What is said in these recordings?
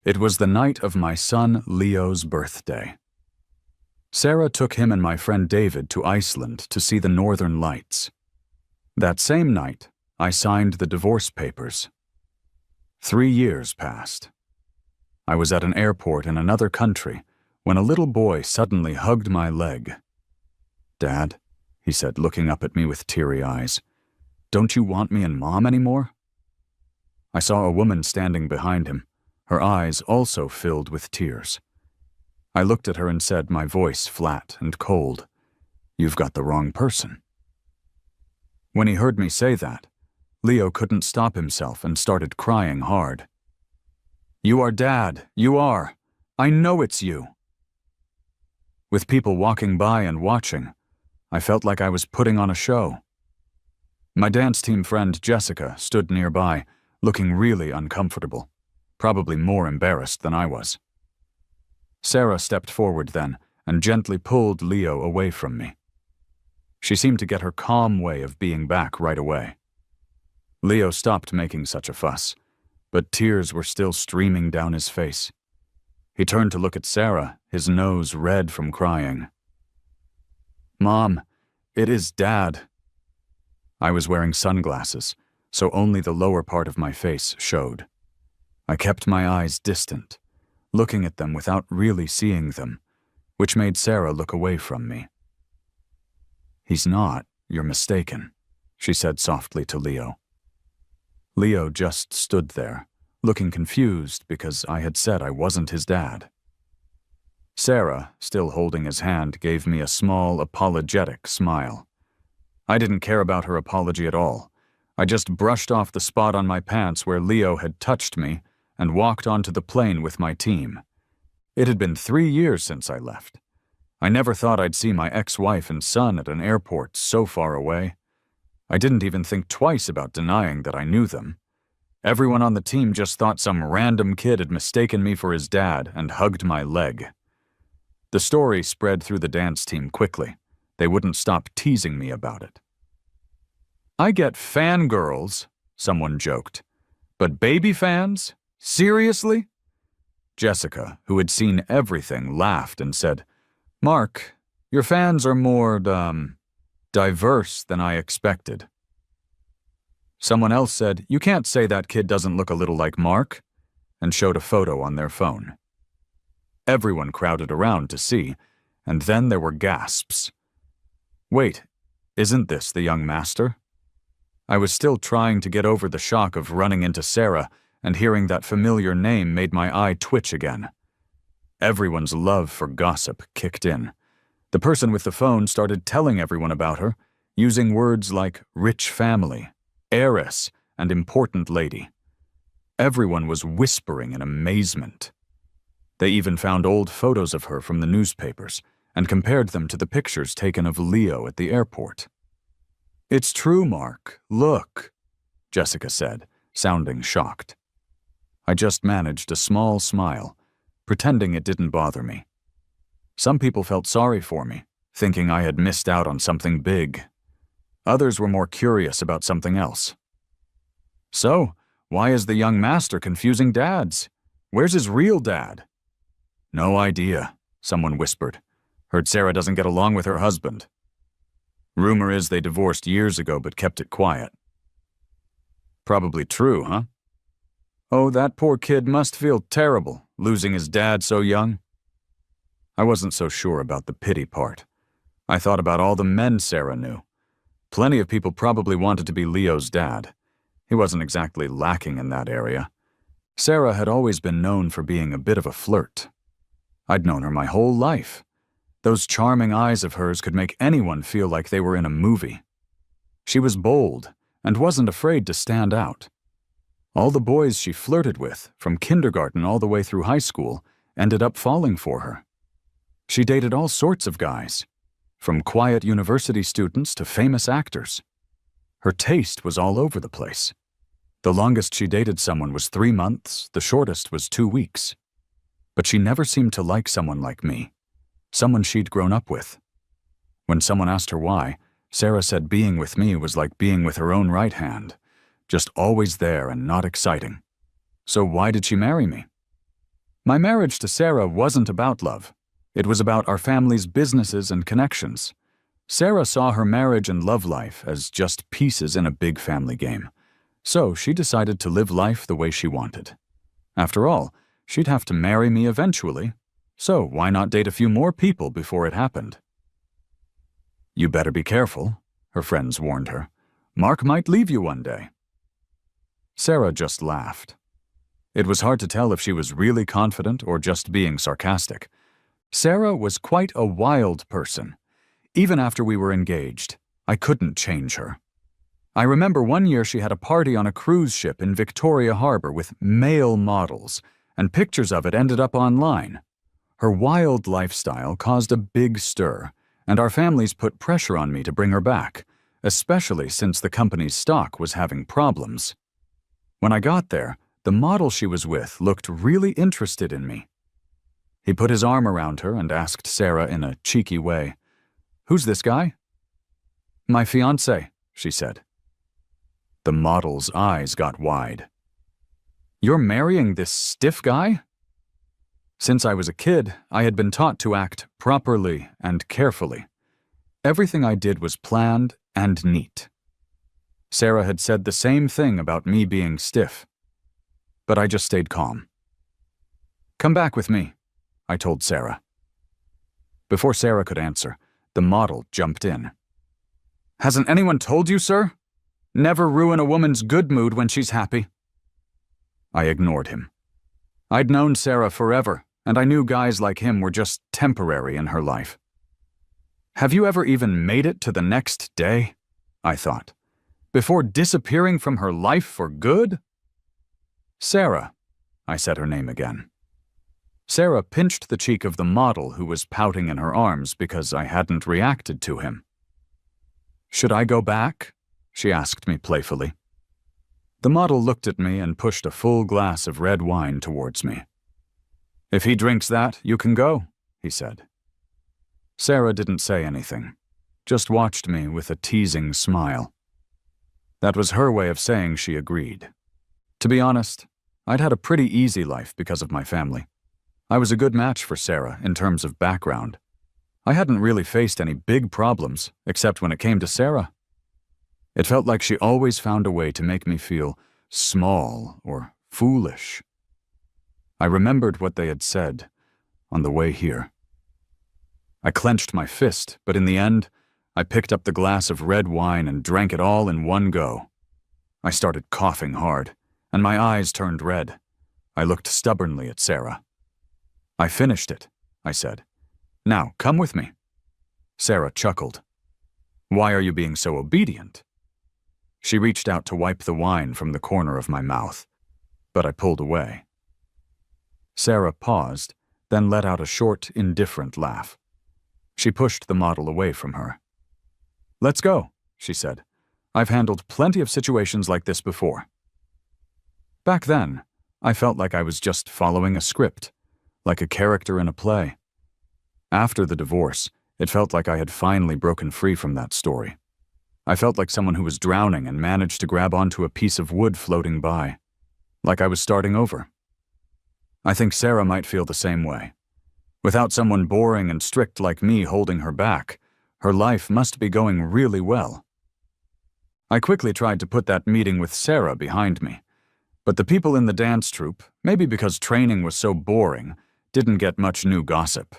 It was the night of my son Leo's birthday. Sarah took him and my friend David to Iceland to see the northern lights. That same night, I signed the divorce papers. 3 years passed. I was at an airport in another country when a little boy suddenly hugged my leg. "Dad," he said, looking up at me with teary eyes, "don't you want me and Mom anymore?" I saw a woman standing behind him, her eyes also filled with tears. I looked at her and said, my voice flat and cold, "You've got the wrong person." When he heard me say that, Leo couldn't stop himself and started crying hard. "You are Dad, you are. I know it's you." With people walking by and watching, I felt like I was putting on a show. My dance team friend Jessica stood nearby, looking really uncomfortable, probably more embarrassed than I was. Sarah stepped forward then and gently pulled Leo away from me. She seemed to get her calm way of being back right away. Leo stopped making such a fuss, but tears were still streaming down his face. He turned to look at Sarah, his nose red from crying. "Mom, it is Dad." I was wearing sunglasses, so only the lower part of my face showed. I kept my eyes distant, looking at them without really seeing them, which made Sarah look away from me. "He's not, you're mistaken," she said softly to Leo. Leo just stood there, looking confused because I had said I wasn't his dad. Sarah, still holding his hand, gave me a small, apologetic smile. I didn't care about her apology at all. I just brushed off the spot on my pants where Leo had touched me and walked onto the plane with my team. It had been 3 years since I left. I never thought I'd see my ex-wife and son at an airport so far away. I didn't even think twice about denying that I knew them. Everyone on the team just thought some random kid had mistaken me for his dad and hugged my leg. The story spread through the dance team quickly. They wouldn't stop teasing me about it. "I get fangirls," someone joked. "But baby fans? Seriously?" Jessica, who had seen everything, laughed and said, "Mark, your fans are more, diverse than I expected." Someone else said, "You can't say that kid doesn't look a little like Mark," and showed a photo on their phone. Everyone crowded around to see, and then there were gasps. "Wait, isn't this the young master?" I was still trying to get over the shock of running into Sarah, and hearing that familiar name made my eye twitch again. Everyone's love for gossip kicked in. The person with the phone started telling everyone about her, using words like rich family, heiress, and important lady. Everyone was whispering in amazement. They even found old photos of her from the newspapers and compared them to the pictures taken of Leo at the airport. "It's true, Mark. Look," Jessica said, sounding shocked. I just managed a small smile, pretending it didn't bother me. Some people felt sorry for me, thinking I had missed out on something big. Others were more curious about something else. "So, why is the young master confusing dads? Where's his real dad?" "No idea," someone whispered. "Heard Sarah doesn't get along with her husband. Rumor is they divorced years ago but kept it quiet." "Probably true, huh?" "Oh, that poor kid must feel terrible, losing his dad so young." I wasn't so sure about the pity part. I thought about all the men Sarah knew. Plenty of people probably wanted to be Leo's dad. He wasn't exactly lacking in that area. Sarah had always been known for being a bit of a flirt. I'd known her my whole life. Those charming eyes of hers could make anyone feel like they were in a movie. She was bold and wasn't afraid to stand out. All the boys she flirted with, from kindergarten all the way through high school, ended up falling for her. She dated all sorts of guys, from quiet university students to famous actors. Her taste was all over the place. The longest she dated someone was 3 months, the shortest was 2 weeks. But she never seemed to like someone like me, someone she'd grown up with. When someone asked her why, Sarah said being with me was like being with her own right hand, just always there and not exciting. So why did she marry me? My marriage to Sarah wasn't about love. It was about our family's businesses and connections. Sarah saw her marriage and love life as just pieces in a big family game. So she decided to live life the way she wanted. After all, she'd have to marry me eventually, so why not date a few more people before it happened? "You better be careful," her friends warned her. "Mark might leave you one day." Sarah just laughed. It was hard to tell if she was really confident or just being sarcastic. Sarah was quite a wild person. Even after we were engaged, I couldn't change her. I remember one year she had a party on a cruise ship in Victoria Harbor with male models, and pictures of it ended up online. Her wild lifestyle caused a big stir, and our families put pressure on me to bring her back, especially since the company's stock was having problems. When I got there, the model she was with looked really interested in me. He put his arm around her and asked Sarah in a cheeky way, "Who's this guy?" "My fiancé," she said. The model's eyes got wide. "You're marrying this stiff guy?" Since I was a kid, I had been taught to act properly and carefully. Everything I did was planned and neat. Sarah had said the same thing about me being stiff. But I just stayed calm. "Come back with me," I told Sarah. Before Sarah could answer, the model jumped in. "Hasn't anyone told you, sir? Never ruin a woman's good mood when she's happy." I ignored him. I'd known Sarah forever, and I knew guys like him were just temporary in her life. "Have you ever even made it to the next day?" I thought. "Before disappearing from her life for good?" "Sarah," I said her name again. Sarah pinched the cheek of the model who was pouting in her arms because I hadn't reacted to him. "Should I go back?" she asked me playfully. The model looked at me and pushed a full glass of red wine towards me. "If he drinks that, you can go," he said. Sarah didn't say anything, just watched me with a teasing smile. That was her way of saying she agreed. To be honest, I'd had a pretty easy life because of my family. I was a good match for Sarah in terms of background. I hadn't really faced any big problems, except when it came to Sarah. It felt like she always found a way to make me feel small or foolish. I remembered what they had said on the way here. I clenched my fist, but in the end, I picked up the glass of red wine and drank it all in one go. I started coughing hard, and my eyes turned red. I looked stubbornly at Sarah. "I finished it," I said. "Now, come with me." Sarah chuckled. "Why are you being so obedient?" She reached out to wipe the wine from the corner of my mouth, but I pulled away. Sarah paused, then let out a short, indifferent laugh. She pushed the model away from her. "Let's go," she said. "I've handled plenty of situations like this before." Back then, I felt like I was just following a script, like a character in a play. After the divorce, it felt like I had finally broken free from that story. I felt like someone who was drowning and managed to grab onto a piece of wood floating by, like I was starting over. I think Sarah might feel the same way. Without someone boring and strict like me holding her back, her life must be going really well. I quickly tried to put that meeting with Sarah behind me, but the people in the dance troupe, maybe because training was so boring, didn't get much new gossip.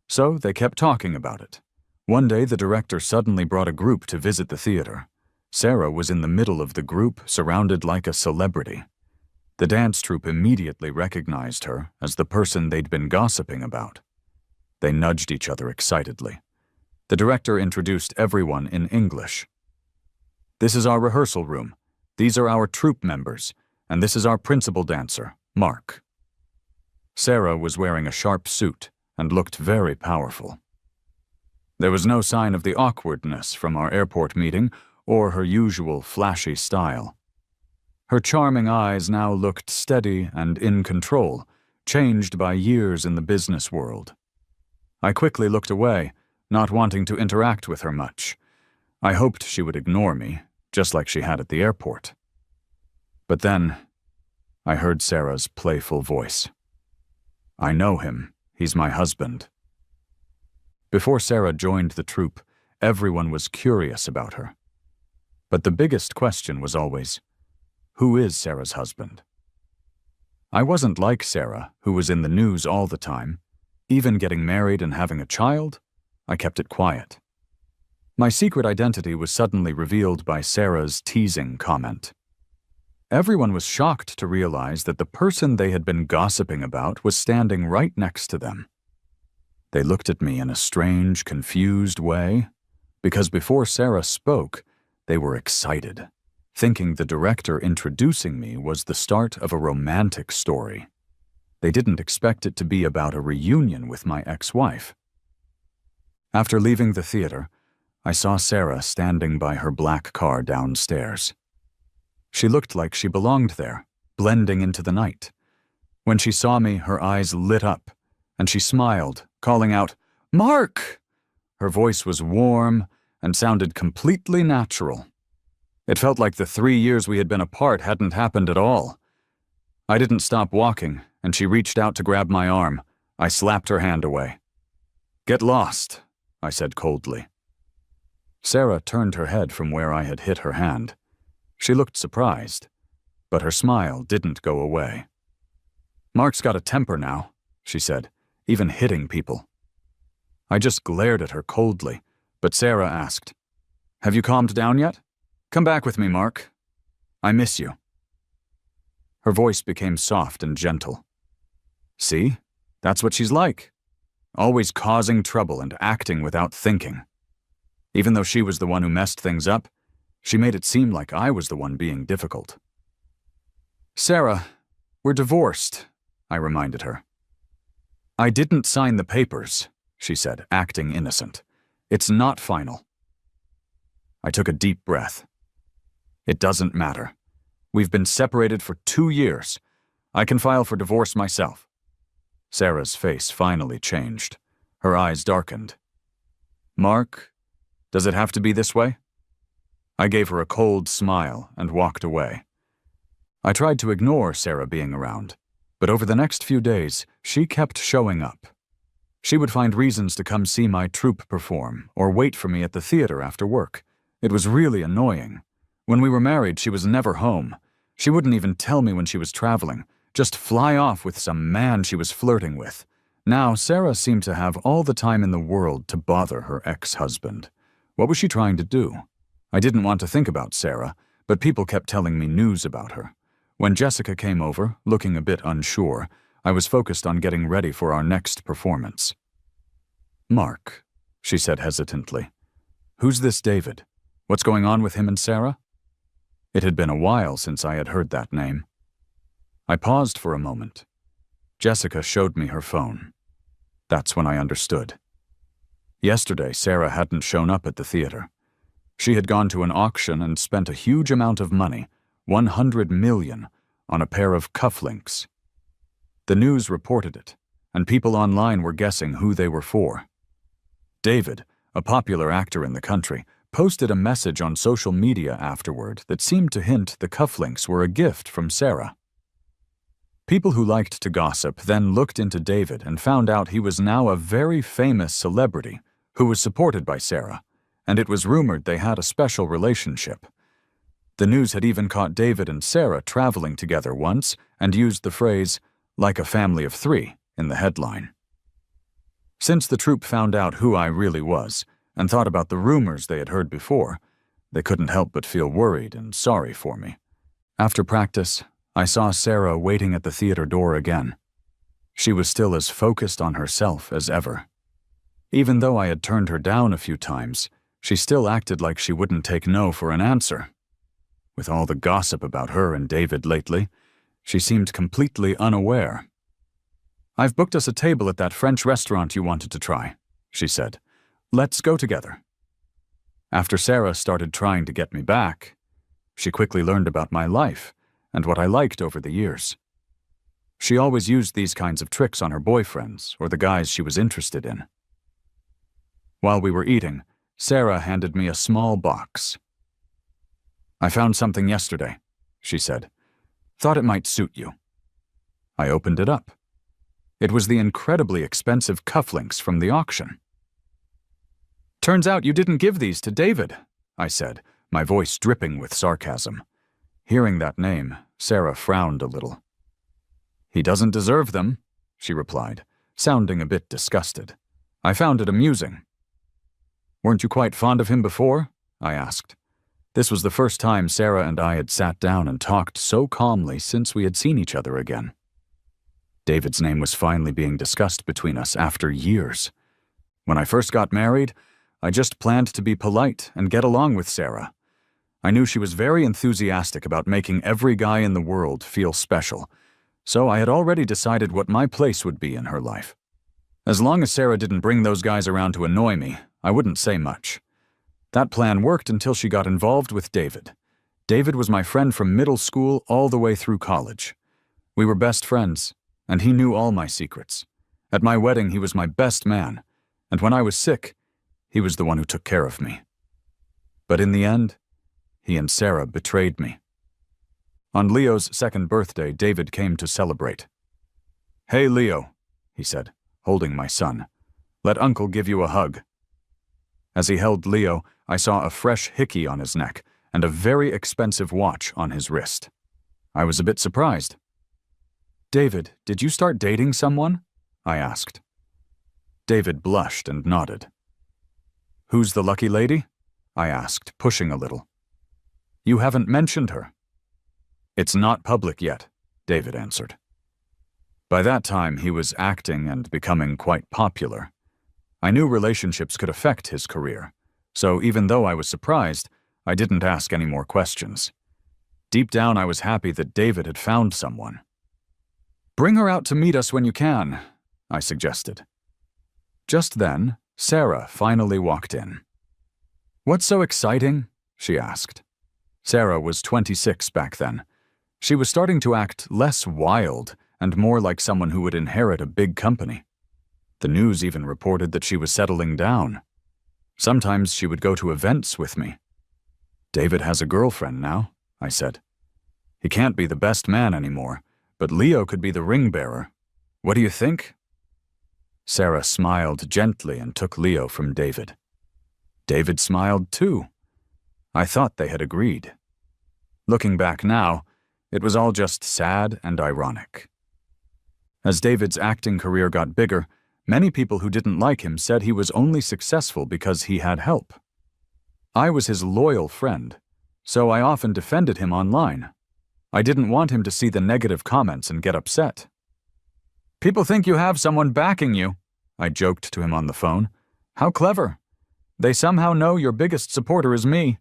So they kept talking about it. One day the director suddenly brought a group to visit the theater. Sarah was in the middle of the group, surrounded like a celebrity. The dance troupe immediately recognized her as the person they'd been gossiping about. They nudged each other excitedly. The director introduced everyone in English. "This is our rehearsal room. These are our troupe members, and this is our principal dancer, Mark." Sarah was wearing a sharp suit and looked very powerful. There was no sign of the awkwardness from our airport meeting or her usual flashy style. Her charming eyes now looked steady and in control, changed by years in the business world. I quickly looked away, not wanting to interact with her much. I hoped she would ignore me, just like she had at the airport. But then, I heard Sarah's playful voice. I know him. He's my husband." Before Sarah joined the troupe, everyone was curious about her. But the biggest question was always, who is Sarah's husband? I wasn't like Sarah, who was in the news all the time. Even getting married and having a child, I kept it quiet. My secret identity was suddenly revealed by Sarah's teasing comment. Everyone was shocked to realize that the person they had been gossiping about was standing right next to them. They looked at me in a strange, confused way, because before Sarah spoke, they were excited, thinking the director introducing me was the start of a romantic story. They didn't expect it to be about a reunion with my ex-wife. After leaving the theater, I saw Sarah standing by her black car downstairs. She looked like she belonged there, blending into the night. When she saw me, her eyes lit up, and she smiled, calling out, "Mark!" Her voice was warm and sounded completely natural. It felt like the 3 years we had been apart hadn't happened at all. I didn't stop walking, and she reached out to grab my arm. I slapped her hand away. "Get lost," I said coldly. Sarah turned her head from where I had hit her hand. She looked surprised, but her smile didn't go away. "Mark's got a temper now," she said, "even hitting people." I just glared at her coldly, but Sarah asked, "Have you calmed down yet? Come back with me, Mark. I miss you." Her voice became soft and gentle. "See? That's what she's like. Always causing trouble and acting without thinking. Even though she was the one who messed things up, she made it seem like I was the one being difficult." "Sarah, we're divorced," I reminded her. "I didn't sign the papers," she said, acting innocent. "It's not final." I took a deep breath. "It doesn't matter. We've been separated for 2 years. I can file for divorce myself." Sarah's face finally changed. Her eyes darkened. "Mark, does it have to be this way?" I gave her a cold smile and walked away. I tried to ignore Sarah being around, but over the next few days, she kept showing up. She would find reasons to come see my troupe perform or wait for me at the theater after work. It was really annoying. When we were married, she was never home. She wouldn't even tell me when she was traveling, just fly off with some man she was flirting with. Now, Sarah seemed to have all the time in the world to bother her ex-husband. What was she trying to do? I didn't want to think about Sarah, but people kept telling me news about her. When Jessica came over, looking a bit unsure, I was focused on getting ready for our next performance. "Mark," she said hesitantly. "Who's this David? What's going on with him and Sarah?" It had been a while since I had heard that name. I paused for a moment. Jessica showed me her phone. That's when I understood. Yesterday, Sarah hadn't shown up at the theater. She had gone to an auction and spent a huge amount of money, $100 million, on a pair of cufflinks. The news reported it, and people online were guessing who they were for. David, a popular actor in the country, posted a message on social media afterward that seemed to hint the cufflinks were a gift from Sarah. People who liked to gossip then looked into David and found out he was now a very famous celebrity who was supported by Sarah, and it was rumored they had a special relationship. The news had even caught David and Sarah traveling together once and used the phrase, "like a family of 3, in the headline. Since the troupe found out who I really was and thought about the rumors they had heard before, they couldn't help but feel worried and sorry for me. After practice, I saw Sarah waiting at the theater door again. She was still as focused on herself as ever. Even though I had turned her down a few times, she still acted like she wouldn't take no for an answer. With all the gossip about her and David lately, she seemed completely unaware. "I've booked us a table at that French restaurant you wanted to try," she said. "Let's go together." After Sarah started trying to get me back, she quickly learned about my life and what I liked over the years. She always used these kinds of tricks on her boyfriends or the guys she was interested in. While we were eating, Sarah handed me a small box. "I found something yesterday," she said. "Thought it might suit you." I opened it up. It was the incredibly expensive cufflinks from the auction. "Turns out you didn't give these to David," I said, my voice dripping with sarcasm. Hearing that name, Sarah frowned a little. "He doesn't deserve them," she replied, sounding a bit disgusted. I found it amusing. "Weren't you quite fond of him before?" I asked. This was the first time Sarah and I had sat down and talked so calmly since we had seen each other again. David's name was finally being discussed between us after years. When I first got married, I just planned to be polite and get along with Sarah. I knew she was very enthusiastic about making every guy in the world feel special, so I had already decided what my place would be in her life. As long as Sarah didn't bring those guys around to annoy me, I wouldn't say much. That plan worked until she got involved with David. David was my friend from middle school all the way through college. We were best friends, and he knew all my secrets. At my wedding, he was my best man, and when I was sick, he was the one who took care of me. But in the end, he and Sarah betrayed me. On Leo's second birthday, David came to celebrate. "Hey, Leo," he said, holding my son. "Let Uncle give you a hug." As he held Leo, I saw a fresh hickey on his neck and a very expensive watch on his wrist. I was a bit surprised. "David, did you start dating someone?" I asked. David blushed and nodded. "Who's the lucky lady?" I asked, pushing a little. "You haven't mentioned her." "It's not public yet," David answered. By that time, he was acting and becoming quite popular. I knew relationships could affect his career, so even though I was surprised, I didn't ask any more questions. Deep down, I was happy that David had found someone. "Bring her out to meet us when you can," I suggested. Just then, Sarah finally walked in. "What's so exciting?" she asked. Sarah was 26 back then. She was starting to act less wild and more like someone who would inherit a big company. The news even reported that she was settling down. Sometimes she would go to events with me. "David has a girlfriend now," I said. "He can't be the best man anymore, but Leo could be the ring bearer. What do you think?" Sarah smiled gently and took Leo from David. David smiled too. I thought they had agreed. Looking back now, it was all just sad and ironic. As David's acting career got bigger, many people who didn't like him said he was only successful because he had help. I was his loyal friend, so I often defended him online. I didn't want him to see the negative comments and get upset. "People think you have someone backing you," I joked to him on the phone. "How clever. They somehow know your biggest supporter is me."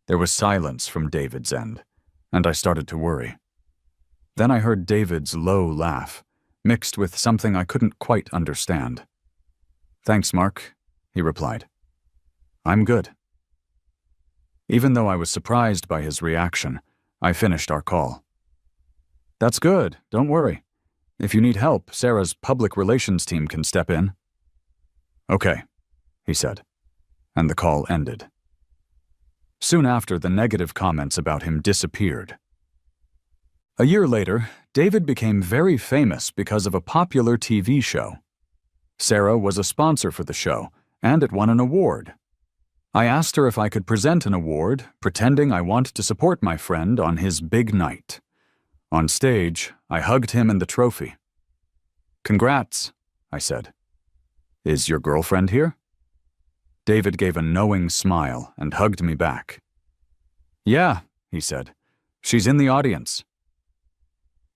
There was silence from David's end, and I started to worry. Then I heard David's low laugh, mixed with something I couldn't quite understand. "Thanks, Mark," he replied. "I'm good." Even though I was surprised by his reaction, I finished our call. "That's good, don't worry. If you need help, Sarah's public relations team can step in." "Okay," he said, and the call ended. Soon after, the negative comments about him disappeared. A year later, David became very famous because of a popular TV show. Sarah was a sponsor for the show, and it won an award. I asked her if I could present an award, pretending I wanted to support my friend on his big night. On stage, I hugged him and the trophy. "Congrats," I said. "Is your girlfriend here?" David gave a knowing smile and hugged me back. "Yeah," he said. "She's in the audience."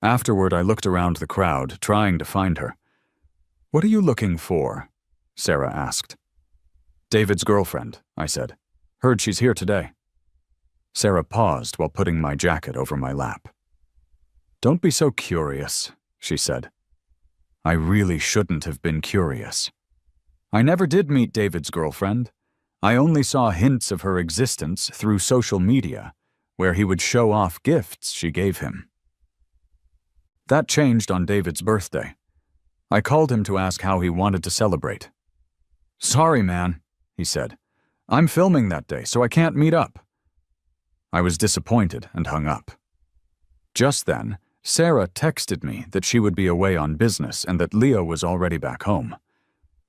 Afterward, I looked around the crowd, trying to find her. "What are you looking for?" Sarah asked. "David's girlfriend," I said. "Heard she's here today." Sarah paused while putting my jacket over my lap. "Don't be so curious," she said. I really shouldn't have been curious. I never did meet David's girlfriend. I only saw hints of her existence through social media, where he would show off gifts she gave him. That changed on David's birthday. I called him to ask how he wanted to celebrate. "Sorry, man," he said. "I'm filming that day, so I can't meet up." I was disappointed and hung up. Just then, Sarah texted me that she would be away on business and that Leo was already back home.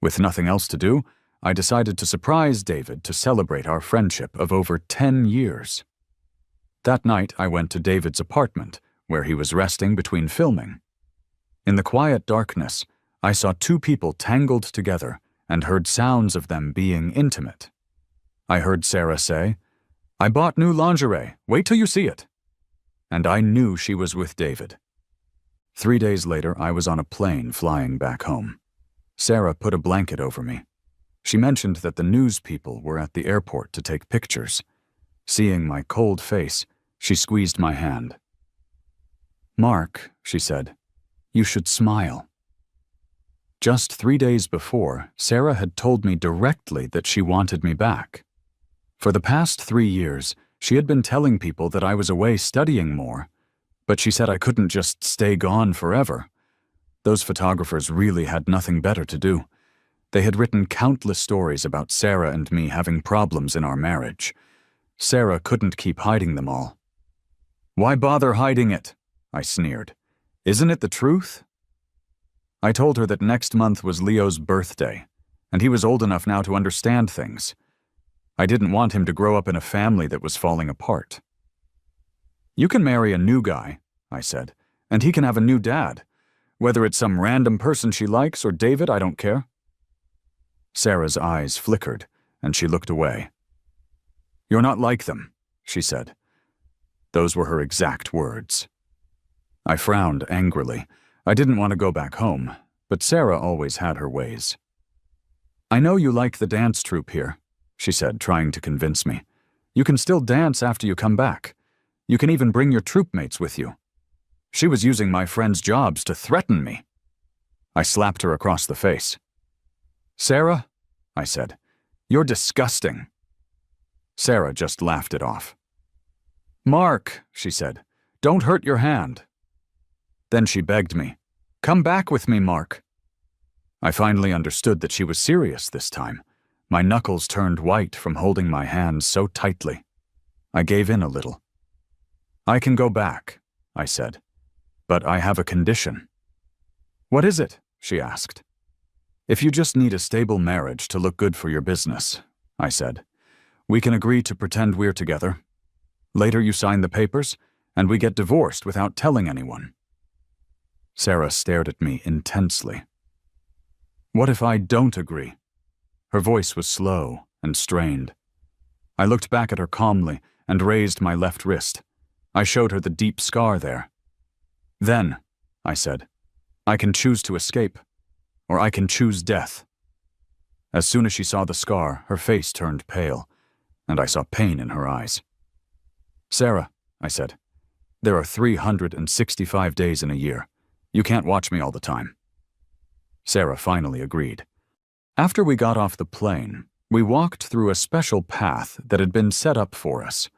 With nothing else to do, I decided to surprise David to celebrate our friendship of over 10 years. That night, I went to David's apartment, where he was resting between filming. In the quiet darkness, I saw two people tangled together and heard sounds of them being intimate. I heard Sarah say, "I bought new lingerie. Wait till you see it." And I knew she was with David. 3 days later, I was on a plane flying back home. Sarah put a blanket over me. She mentioned that the news people were at the airport to take pictures. Seeing my cold face, she squeezed my hand. "Mark," she said, "you should smile." Just 3 days before, Sarah had told me directly that she wanted me back. For the past 3 years, she had been telling people that I was away studying more, but she said I couldn't just stay gone forever. Those photographers really had nothing better to do. They had written countless stories about Sarah and me having problems in our marriage. Sarah couldn't keep hiding them all. "Why bother hiding it?" I sneered. "Isn't it the truth?" I told her that next month was Leo's birthday, and he was old enough now to understand things. I didn't want him to grow up in a family that was falling apart. "You can marry a new guy," I said, "and he can have a new dad. Whether it's some random person she likes or David, I don't care." Sarah's eyes flickered, and she looked away. "You're not like them," she said. Those were her exact words. I frowned angrily. I didn't want to go back home, but Sarah always had her ways. "I know you like the dance troupe here," she said, trying to convince me. "You can still dance after you come back. You can even bring your troupe mates with you." She was using my friends' jobs to threaten me. I slapped her across the face. "Sarah," I said, "you're disgusting." Sarah just laughed it off. "Mark," she said, "don't hurt your hand." Then she begged me, "Come back with me, Mark." I finally understood that she was serious this time. My knuckles turned white from holding my hand so tightly. I gave in a little. "I can go back," I said, "but I have a condition." "What is it?" she asked. "If you just need a stable marriage to look good for your business," I said, "we can agree to pretend we're together. Later you sign the papers, and we get divorced without telling anyone." Sarah stared at me intensely. "What if I don't agree?" Her voice was slow and strained. I looked back at her calmly and raised my left wrist. I showed her the deep scar there. "Then," I said, "I can choose to escape, or I can choose death." As soon as she saw the scar, her face turned pale, and I saw pain in her eyes. "Sarah," I said, "there are 365 days in a year. You can't watch me all the time." Sarah finally agreed. After we got off the plane, we walked through a special path that had been set up for us.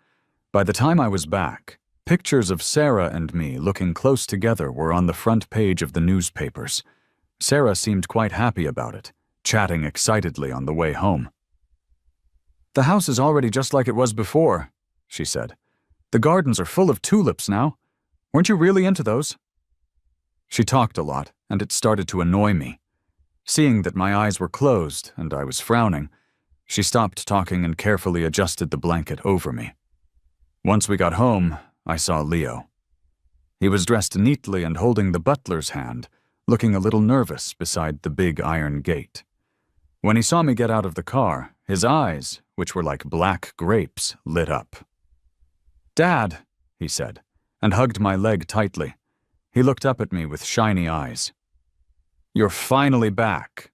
By the time I was back, pictures of Sarah and me looking close together were on the front page of the newspapers. Sarah seemed quite happy about it, chatting excitedly on the way home. "The house is already just like it was before," she said. "The gardens are full of tulips now. Weren't you really into those?" She talked a lot, and it started to annoy me. Seeing that my eyes were closed and I was frowning, she stopped talking and carefully adjusted the blanket over me. Once we got home, I saw Leo. He was dressed neatly and holding the butler's hand, looking a little nervous beside the big iron gate. When he saw me get out of the car, his eyes, which were like black grapes, lit up. "Dad," he said, and hugged my leg tightly. He looked up at me with shiny eyes. "You're finally back."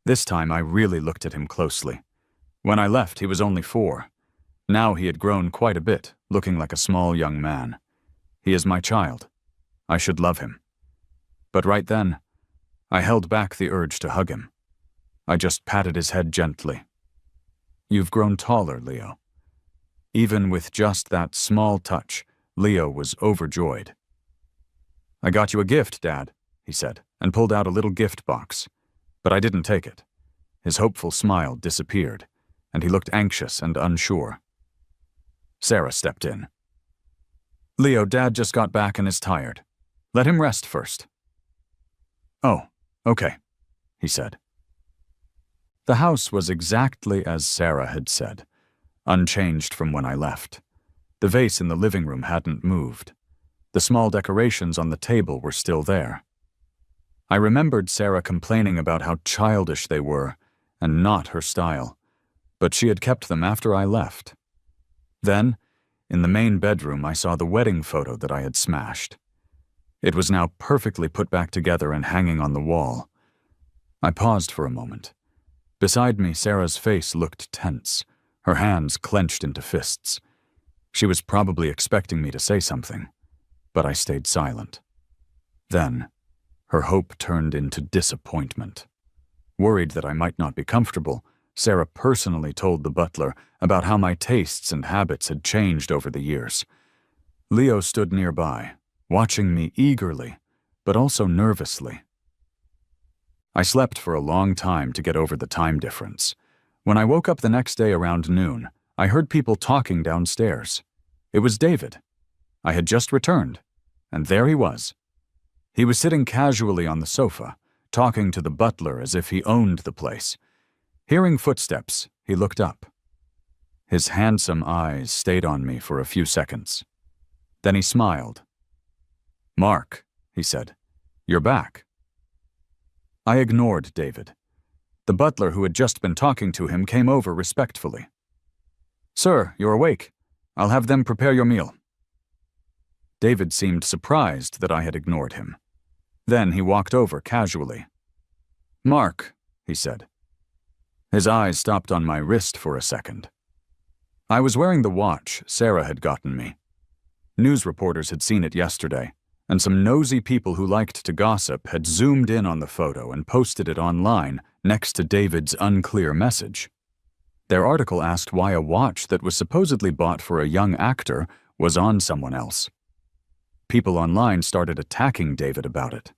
This time I really looked at him closely. When I left, he was only 4. Now he had grown quite a bit, looking like a small young man. He is my child. I should love him. But right then, I held back the urge to hug him. I just patted his head gently. "You've grown taller, Leo." Even with just that small touch, Leo was overjoyed. "I got you a gift, Dad," he said, and pulled out a little gift box. But I didn't take it. His hopeful smile disappeared, and he looked anxious and unsure. Sarah stepped in. Leo, Dad just got back and is tired. Let him rest first. Oh, okay, he said. The house was exactly as Sarah had said, unchanged from when I left. The vase in the living room hadn't moved. The small decorations on the table were still there. I remembered Sarah complaining about how childish they were and not her style, but she had kept them after I left. Then, in the main bedroom, I saw the wedding photo that I had smashed. It was now perfectly put back together and hanging on the wall. I paused for a moment. Beside me, Sarah's face looked tense, her hands clenched into fists. She was probably expecting me to say something, but I stayed silent. Then, her hope turned into disappointment. Worried that I might not be comfortable, Sarah personally told the butler about how my tastes and habits had changed over the years. Leo stood nearby, watching me eagerly, but also nervously. I slept for a long time to get over the time difference. When I woke up the next day around noon, I heard people talking downstairs. It was David. I had just returned, and there he was. He was sitting casually on the sofa, talking to the butler as if he owned the place. Hearing footsteps, he looked up. His handsome eyes stayed on me for a few seconds. Then he smiled. "Mark," he said, "you're back." I ignored David. The butler who had just been talking to him came over respectfully. "Sir, you're awake. I'll have them prepare your meal." David seemed surprised that I had ignored him. Then he walked over casually. "Mark," he said. His eyes stopped on my wrist for a second. I was wearing the watch Sarah had gotten me. News reporters had seen it yesterday, and some nosy people who liked to gossip had zoomed in on the photo and posted it online next to David's unclear message. Their article asked why a watch that was supposedly bought for a young actor was on someone else. People online started attacking David about it.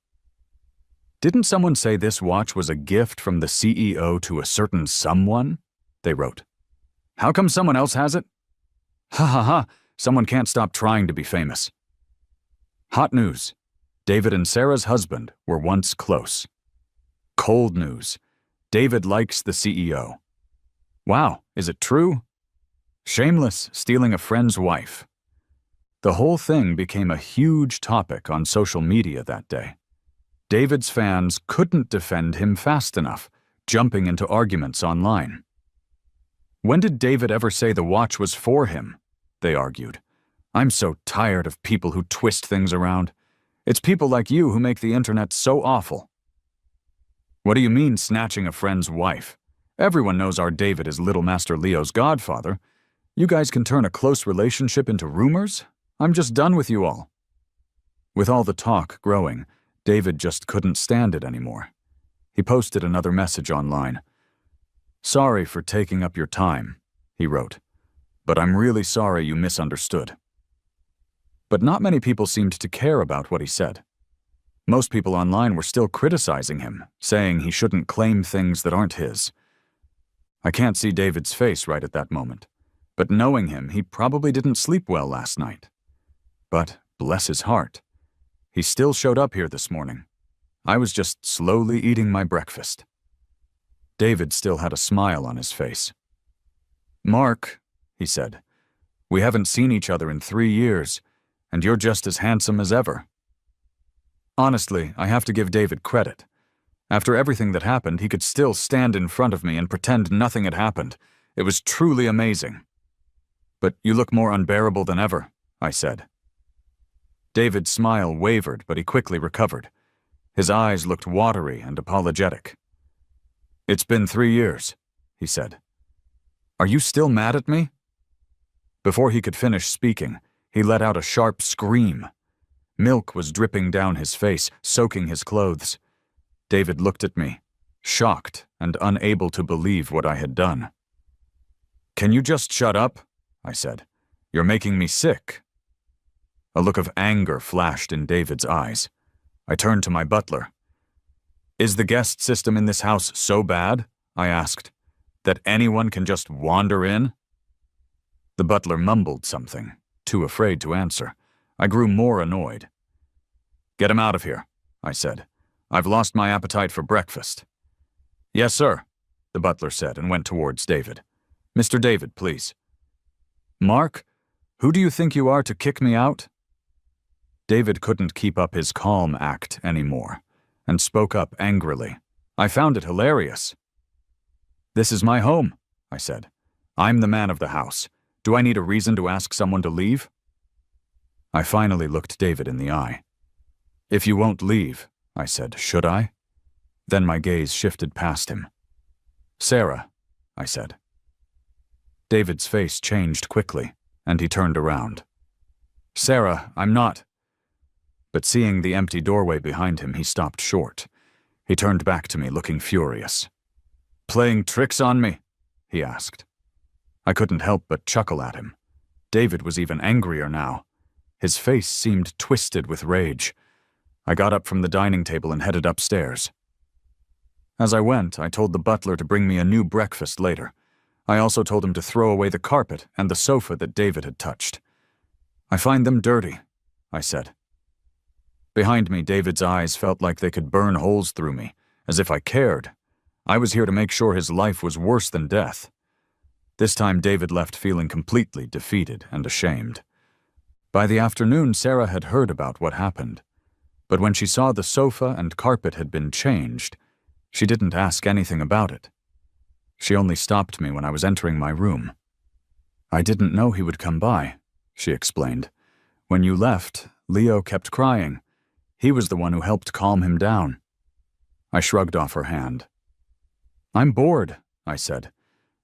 "Didn't someone say this watch was a gift from the CEO to a certain someone?" they wrote. "How come someone else has it? Ha ha ha, someone can't stop trying to be famous." Hot news. David and Sarah's husband were once close. Cold news. David likes the CEO. Wow, is it true? Shameless, stealing a friend's wife. The whole thing became a huge topic on social media that day. David's fans couldn't defend him fast enough, jumping into arguments online. "When did David ever say the watch was for him?" they argued. "I'm so tired of people who twist things around. It's people like you who make the internet so awful." "What do you mean, snatching a friend's wife? Everyone knows our David is Little Master Leo's godfather. You guys can turn a close relationship into rumors? I'm just done with you all." With all the talk growing, David just couldn't stand it anymore. He posted another message online. "Sorry for taking up your time," he wrote, "but I'm really sorry you misunderstood." But not many people seemed to care about what he said. Most people online were still criticizing him, saying he shouldn't claim things that aren't his. I can't see David's face right at that moment, but knowing him, he probably didn't sleep well last night. But bless his heart, he still showed up here this morning. I was just slowly eating my breakfast. David still had a smile on his face. "Mark," he said, "we haven't seen each other in 3 years, and you're just as handsome as ever." Honestly, I have to give David credit. After everything that happened, he could still stand in front of me and pretend nothing had happened. It was truly amazing. "But you look more unbearable than ever," I said. David's smile wavered, but he quickly recovered. His eyes looked watery and apologetic. "It's been 3 years," he said. "Are you still mad at me?" Before he could finish speaking, he let out a sharp scream. Milk was dripping down his face, soaking his clothes. David looked at me, shocked and unable to believe what I had done. "Can you just shut up?" I said. "You're making me sick." A look of anger flashed in David's eyes. I turned to my butler. "Is the guest system in this house so bad," I asked, "that anyone can just wander in?" The butler mumbled something, too afraid to answer. I grew more annoyed. "Get him out of here," I said. "I've lost my appetite for breakfast." "Yes, sir," the butler said and went towards David. "Mr. David, please." "Mark, who do you think you are to kick me out?" David couldn't keep up his calm act anymore and spoke up angrily. I found it hilarious. "This is my home," I said. "I'm the man of the house. Do I need a reason to ask someone to leave?" I finally looked David in the eye. "If you won't leave," I said, "should I?" Then my gaze shifted past him. "Sarah," I said. David's face changed quickly, and he turned around. "Sarah, I'm not—" But seeing the empty doorway behind him, he stopped short. He turned back to me, looking furious. "Playing tricks on me?" he asked. I couldn't help but chuckle at him. David was even angrier now. His face seemed twisted with rage. I got up from the dining table and headed upstairs. As I went, I told the butler to bring me a new breakfast later. I also told him to throw away the carpet and the sofa that David had touched. "I find them dirty," I said. Behind me, David's eyes felt like they could burn holes through me, as if I cared. I was here to make sure his life was worse than death. This time, David left feeling completely defeated and ashamed. By the afternoon, Sarah had heard about what happened. But when she saw the sofa and carpet had been changed, she didn't ask anything about it. She only stopped me when I was entering my room. "I didn't know he would come by," she explained. "When you left, Leo kept crying. He was the one who helped calm him down." I shrugged off her hand. "I'm bored," I said.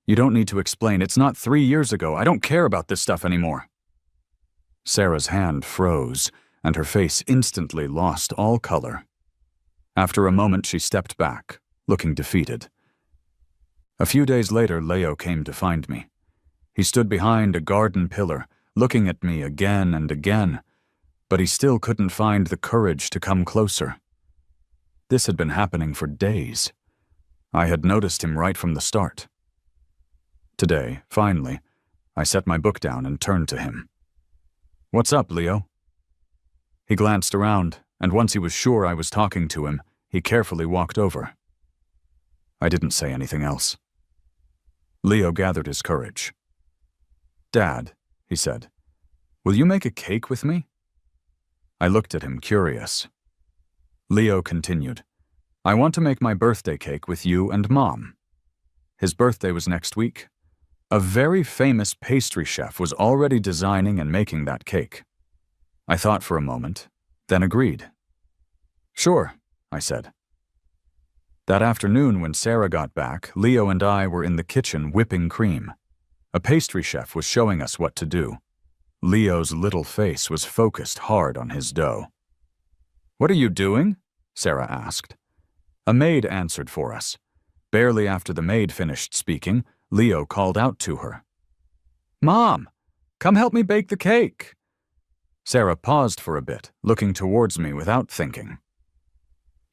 "You don't need to explain. It's not 3 years ago. I don't care about this stuff anymore." Sarah's hand froze, and her face instantly lost all color. After a moment, she stepped back, looking defeated. A few days later, Leo came to find me. He stood behind a garden pillar, looking at me again and again, but he still couldn't find the courage to come closer. This had been happening for days. I had noticed him right from the start. Today, finally, I set my book down and turned to him. "What's up, Leo?" He glanced around, and once he was sure I was talking to him, he carefully walked over. I didn't say anything else. Leo gathered his courage. "Dad," he said, "will you make a cake with me?" I looked at him, curious. Leo continued, "I want to make my birthday cake with you and Mom." His birthday was next week. A very famous pastry chef was already designing and making that cake. I thought for a moment, then agreed. "Sure," I said. That afternoon when Sarah got back, Leo and I were in the kitchen whipping cream. A pastry chef was showing us what to do. Leo's little face was focused hard on his dough. "What are you doing?" Sarah asked. A maid answered for us. Barely after the maid finished speaking, Leo called out to her. "Mom, come help me bake the cake." Sarah paused for a bit, looking towards me without thinking.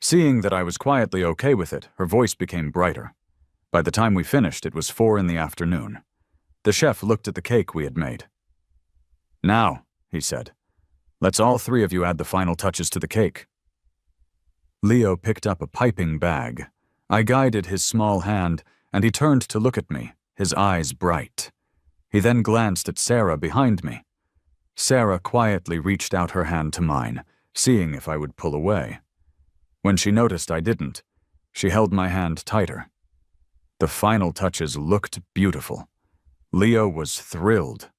Seeing that I was quietly okay with it, her voice became brighter. By the time we finished, it was 4 in the afternoon. The chef looked at the cake we had made. "Now," he said, "let's all 3 of you add the final touches to the cake." Leo picked up a piping bag. I guided his small hand, and he turned to look at me, his eyes bright. He then glanced at Sarah behind me. Sarah quietly reached out her hand to mine, seeing if I would pull away. When she noticed I didn't, she held my hand tighter. The final touches looked beautiful. Leo was thrilled.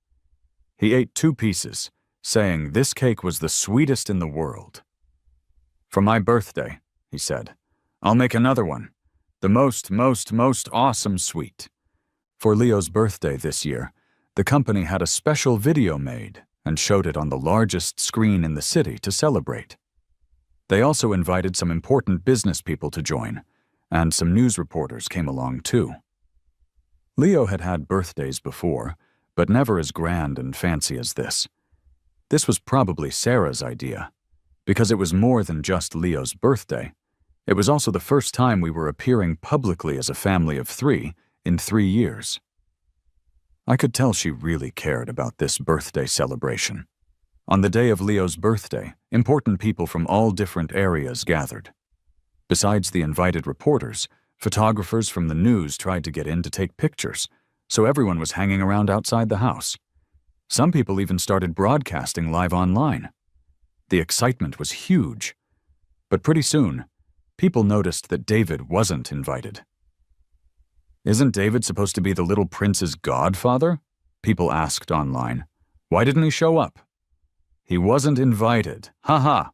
He ate 2 pieces, saying this cake was the sweetest in the world. "For my birthday," he said, "I'll make another one. The most awesome sweet." For Leo's birthday this year, the company had a special video made and showed it on the largest screen in the city to celebrate. They also invited some important business people to join, and some news reporters came along too. Leo had had birthdays before, but never as grand and fancy as this. This was probably Sarah's idea, because it was more than just Leo's birthday. It was also the first time we were appearing publicly as a family of 3 in 3 years. I could tell she really cared about this birthday celebration. On the day of Leo's birthday, important people from all different areas gathered. Besides the invited reporters, photographers from the news tried to get in to take pictures, so everyone was hanging around outside the house. Some people even started broadcasting live online. The excitement was huge. But pretty soon, people noticed that David wasn't invited. "Isn't David supposed to be the little prince's godfather?" people asked online. "Why didn't he show up?" "He wasn't invited. Ha.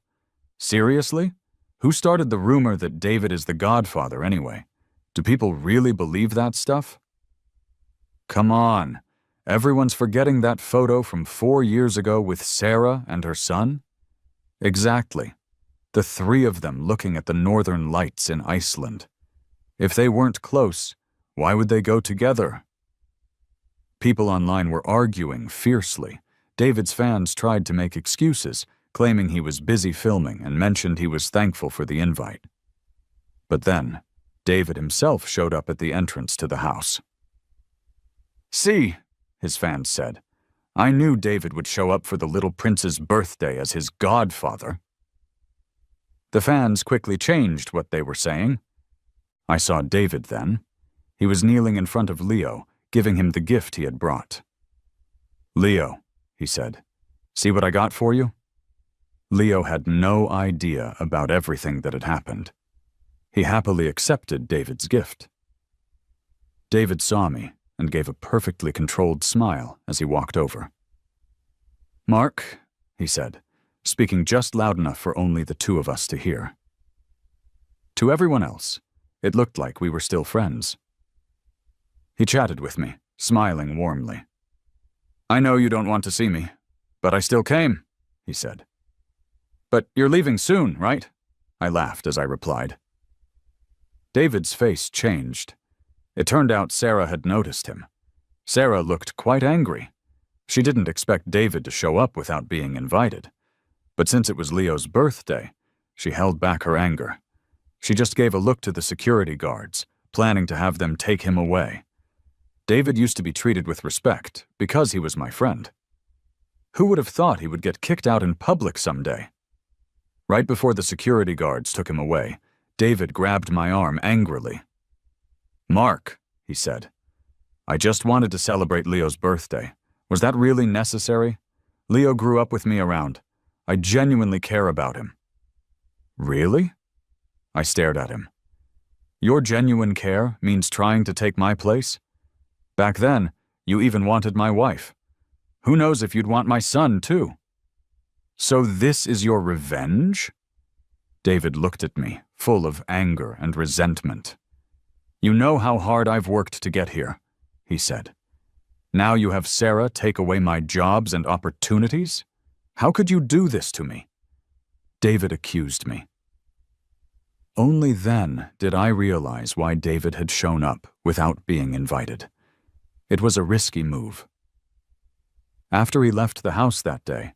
Seriously? Who started the rumor that David is the godfather anyway? Do people really believe that stuff?" Come on. Everyone's forgetting that photo from 4 years ago with Sarah and her son? Exactly. The three of them looking at the northern lights in Iceland. If they weren't close, why would they go together? People online were arguing fiercely. David's fans tried to make excuses, claiming he was busy filming and mentioned he was thankful for the invite. But then, David himself showed up at the entrance to the house. "See," his fans said, "I knew David would show up for the little prince's birthday as his godfather." The fans quickly changed what they were saying. I saw David then. He was kneeling in front of Leo, giving him the gift he had brought. "Leo," he said, "see what I got for you?" Leo had no idea about everything that had happened. He happily accepted David's gift. David saw me and gave a perfectly controlled smile as he walked over. "Mark," he said, speaking just loud enough for only the two of us to hear. To everyone else, it looked like we were still friends. He chatted with me, smiling warmly. "I know you don't want to see me, but I still came," he said. "But you're leaving soon, right?" I laughed as I replied. David's face changed. It turned out Sarah had noticed him. Sarah looked quite angry. She didn't expect David to show up without being invited. But since it was Leo's birthday, she held back her anger. She just gave a look to the security guards, planning to have them take him away. David used to be treated with respect because he was my friend. Who would have thought he would get kicked out in public someday? Right before the security guards took him away, David grabbed my arm angrily. "Mark," he said, "I just wanted to celebrate Leo's birthday. Was that really necessary? Leo grew up with me around. I genuinely care about him." "Really?" I stared at him. "Your genuine care means trying to take my place? Back then, you even wanted my wife. Who knows if you'd want my son, too?" "So this is your revenge?" David looked at me, full of anger and resentment. "You know how hard I've worked to get here," he said. "Now you have Sarah take away my jobs and opportunities? How could you do this to me?" David accused me. Only then did I realize why David had shown up without being invited. It was a risky move. After he left the house that day,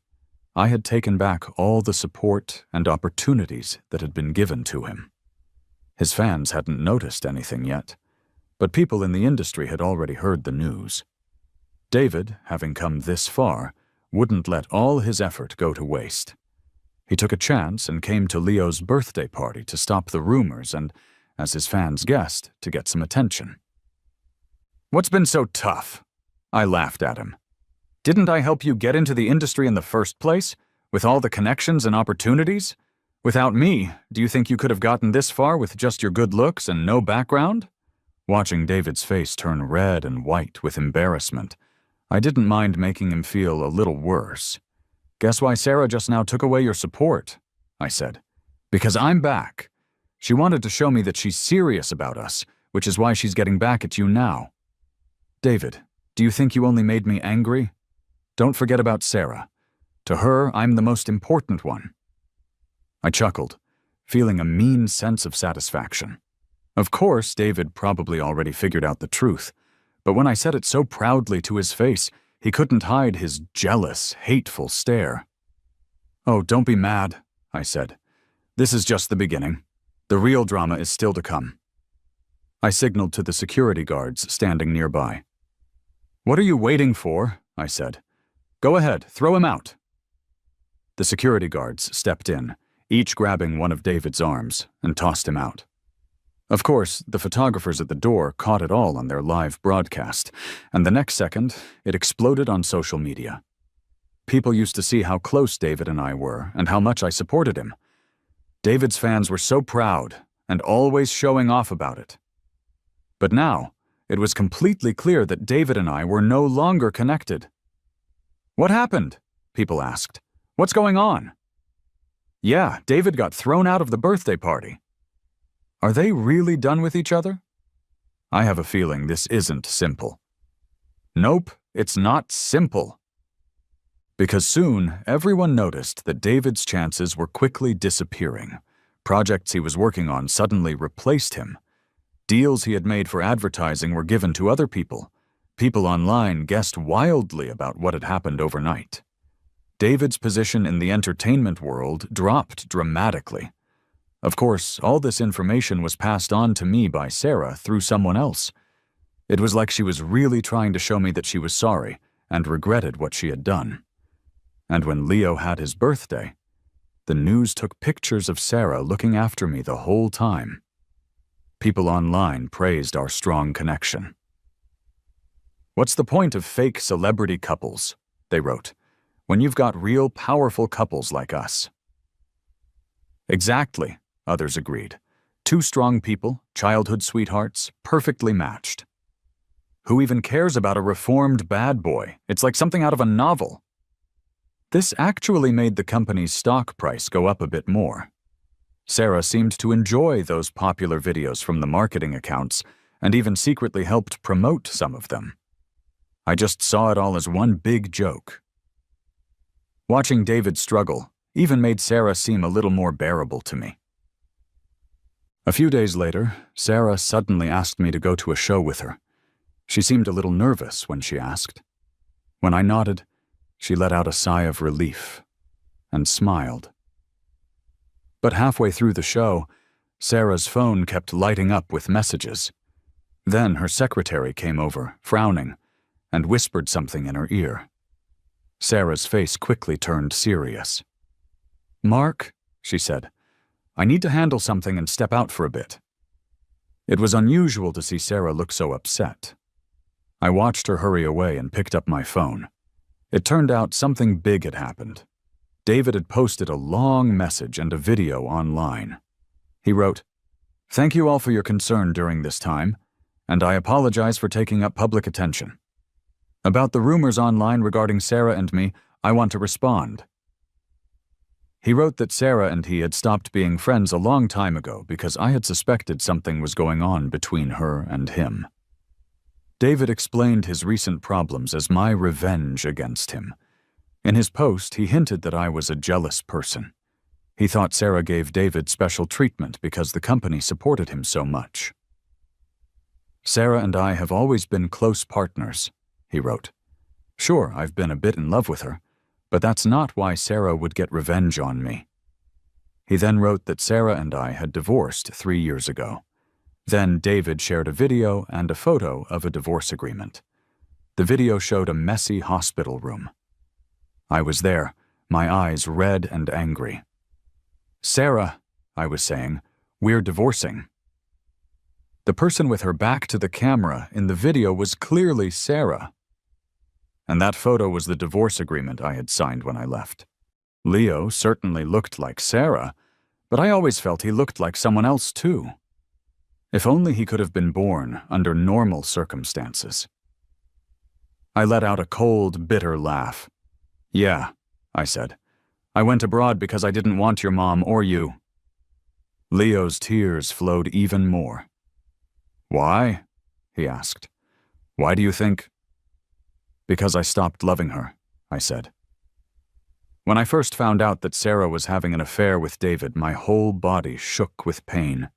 I had taken back all the support and opportunities that had been given to him. His fans hadn't noticed anything yet, but people in the industry had already heard the news. David, having come this far, wouldn't let all his effort go to waste. He took a chance and came to Leo's birthday party to stop the rumors and, as his fans guessed, to get some attention. "What's been so tough?" I laughed at him. "Didn't I help you get into the industry in the first place, with all the connections and opportunities? Without me, do you think you could have gotten this far with just your good looks and no background?" Watching David's face turn red and white with embarrassment, I didn't mind making him feel a little worse. "Guess why Sarah just now took away your support?" I said. "Because I'm back. She wanted to show me that she's serious about us, which is why she's getting back at you now." "David, do you think you only made me angry? Don't forget about Sarah. To her, I'm the most important one." I chuckled, feeling a mean sense of satisfaction. Of course, David probably already figured out the truth, but when I said it so proudly to his face, he couldn't hide his jealous, hateful stare. "Oh, don't be mad," I said. "This is just the beginning. The real drama is still to come." I signaled to the security guards standing nearby. "What are you waiting for?" I said. "Go ahead, throw him out." The security guards stepped in, each grabbing one of David's arms, and tossed him out. Of course, the photographers at the door caught it all on their live broadcast, and the next second, it exploded on social media. People used to see how close David and I were and how much I supported him. David's fans were so proud and always showing off about it. But now, it was completely clear that David and I were no longer connected. "What happened?" people asked. "What's going on?" "Yeah, David got thrown out of the birthday party." Are they really done with each other? I have a feeling this isn't simple. Nope, it's not simple. Because soon, everyone noticed that David's chances were quickly disappearing. Projects he was working on suddenly replaced him. Deals he had made for advertising were given to other people. People online guessed wildly about what had happened overnight. David's position in the entertainment world dropped dramatically. Of course, all this information was passed on to me by Sarah through someone else. It was like she was really trying to show me that she was sorry and regretted what she had done. And when Leo had his birthday, the news took pictures of Sarah looking after me the whole time. People online praised our strong connection. "What's the point of fake celebrity couples?" they wrote, "when you've got real powerful couples like us?" Exactly, others agreed. Two strong people, childhood sweethearts, perfectly matched. Who even cares about a reformed bad boy? It's like something out of a novel. This actually made the company's stock price go up a bit more. Sarah seemed to enjoy those popular videos from the marketing accounts and even secretly helped promote some of them. I just saw it all as one big joke. Watching David struggle even made Sarah seem a little more bearable to me. A few days later, Sarah suddenly asked me to go to a show with her. She seemed a little nervous when she asked. When I nodded, she let out a sigh of relief and smiled. But halfway through the show, Sarah's phone kept lighting up with messages. Then her secretary came over, frowning, and whispered something in her ear. Sarah's face quickly turned serious. "Mark," she said, "I need to handle something and step out for a bit." It was unusual to see Sarah look so upset. I watched her hurry away and picked up my phone. It turned out something big had happened. David had posted a long message and a video online. He wrote, "Thank you all for your concern during this time, and I apologize for taking up public attention. About the rumors online regarding Sarah and me, I want to respond." He wrote that Sarah and he had stopped being friends a long time ago because I had suspected something was going on between her and him. David explained his recent problems as my revenge against him. In his post, he hinted that I was a jealous person. He thought Sarah gave David special treatment because the company supported him so much. "Sarah and I have always been close partners," he wrote. "Sure, I've been a bit in love with her, but that's not why Sarah would get revenge on me." He then wrote that Sarah and I had divorced 3 years ago. Then David shared a video and a photo of a divorce agreement. The video showed a messy hospital room. I was there, my eyes red and angry. "Sarah," I was saying, "we're divorcing." The person with her back to the camera in the video was clearly Sarah. And that photo was the divorce agreement I had signed when I left. Leo certainly looked like Sarah, but I always felt he looked like someone else too. If only he could have been born under normal circumstances. I let out a cold, bitter laugh. "Yeah," I said. "I went abroad because I didn't want your mom or you." Leo's tears flowed even more. "Why?" he asked. "Why do you think—" "Because I stopped loving her," I said. When I first found out that Sarah was having an affair with David, my whole body shook with pain.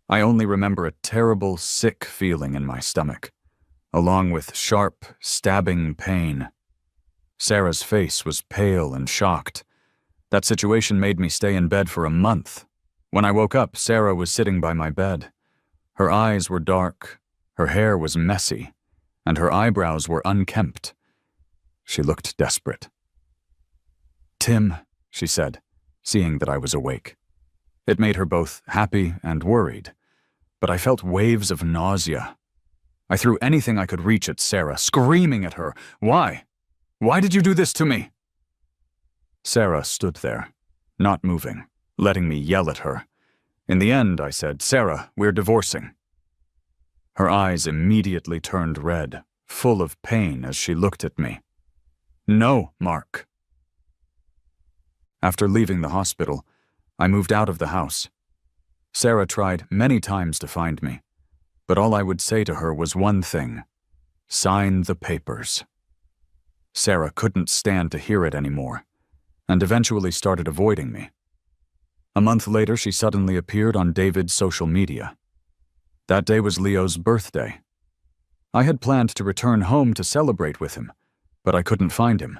I only remember a terrible, sick feeling in my stomach, along with sharp, stabbing pain. Sarah's face was pale and shocked. That situation made me stay in bed for a month. When I woke up, Sarah was sitting by my bed. Her eyes were dark, her hair was messy, and her eyebrows were unkempt. She looked desperate. "Tim," she said, seeing that I was awake. It made her both happy and worried, but I felt waves of nausea. I threw anything I could reach at Sarah, screaming at her, "Why? Why did you do this to me?" Sarah stood there, not moving, letting me yell at her. In the end, I said, "Sarah, we're divorcing." Her eyes immediately turned red, full of pain as she looked at me. "No, Mark." After leaving the hospital, I moved out of the house. Sarah tried many times to find me, but all I would say to her was one thing: sign the papers. Sarah couldn't stand to hear it anymore, and eventually started avoiding me. A month later, she suddenly appeared on David's social media. That day was Leo's birthday. I had planned to return home to celebrate with him, but I couldn't find him.